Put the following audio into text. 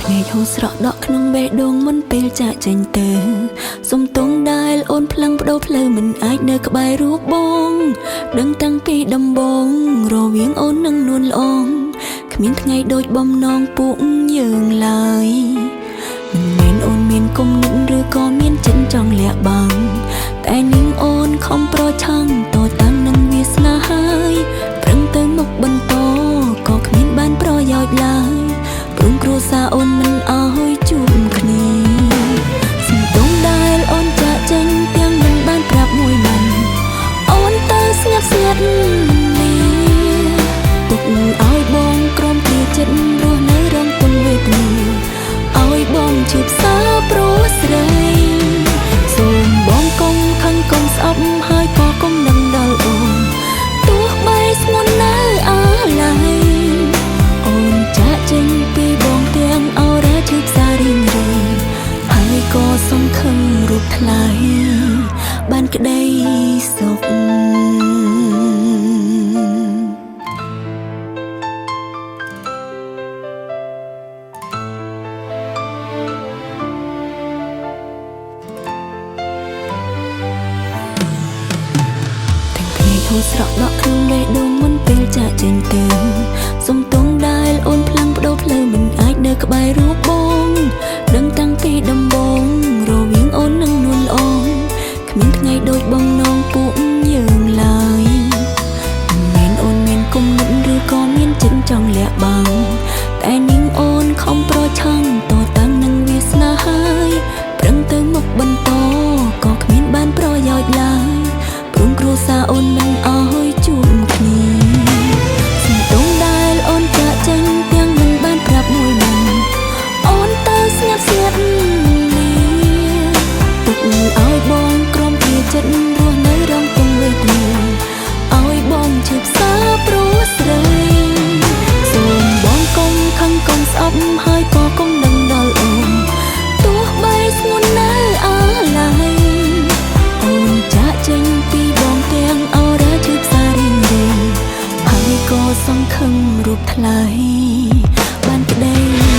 ភ្នែកហូរស្រក់ដក់ក្នុងបេះដូងមុនពេលចាក់ចេញទៅសុំទងដែលអូនផ្លឹងបដូរផ្លូវមិនអាចនៅក្បែររូបបងដឹងតាំងពីដំបូងរវាងអូននិងនួនល្អងគ្មានថ្ងៃដូចបំណងពួកយើងឡើយមិនមែនអូនមានគំនិតឬក៏មានចិត្តចង់លាក់បាំងតែនាងអូនខំប្រឆាំងតតាំងនឹងវាសនាហើយប្រឹងទៅមុខបន្តក៏គ្មានបានប្រយោជន៍ឡើយព្រមគ្រួសារអូនមិនអោយជួបគ្នាសំទងដែលអូនចាក់ចេញទាំងមិនបានប្រាប់មួយមិនអូនទៅស្ងាត់ស្ងាត់នេះទុកឲ្យបងក្រំពីចិត្តរស់នៅរងទុនវេទនាឲ្យបងជឿផ្សាព្រោះស្រីសូមបងកុំខឹងកុំស្អប់ហើយក៏កុំនឹងដល់អូនទោះបីស្ងួននៅអាឡ័យអូនចាក់ចេញពីបងទាំងអរ៉ាជឿផ្សារៀងរៃហើយក៏សង្ឃឹមរូបថ្លៃបានក្តីសុខហូរស្រក់ដក់ក្នុងបេះដូងមុនពេលចាក់ចេញទៅសុំទងដែលអូនផ្លឹងបដូរផ្លូវមិនអាចនៅក្បែររូបបងដឹងតាំងពីដំបូងរវាងអូននិងនួនល្អងគ្មានថ្ងៃដូចបំណងពួកយើងឡើយមិនមែនអូនមានគំនិតឬក៏មានចិត្តចង់លាក់បាំងតែនាងអូនខំប្រឆាំងតតាំងនឹងវាសនាហើយប្រឹងទៅមុខបន្តក៏គ្មានបានប្រយោជន៍ឡើយព្រមគ្រួសារអូនមិនអោយជួបគ្នាសំទងដែលអូនចាក់ចេញទាំងមិនបានប្រាប់មួយមិនអូនទៅស្ងាត់ស្ងាត់នេះទុកឲ្យបងក្រំពីចិត្តរស់នៅរងទុំវេទនាឲ្យបងជឿផ្សាព្រោះស្រីសូមបងកុំខឹងកុំស្អប់ហើយក៏កុំនឹងដល់អូនទោះបីស្ងួននៅអាឡ័យអូនចាក់ចេញពីបងទាំងអរ៉ាជឿផ្សារៀងរៃហើយក៏សង្ឃឹមរូបថ្លៃបានក្តី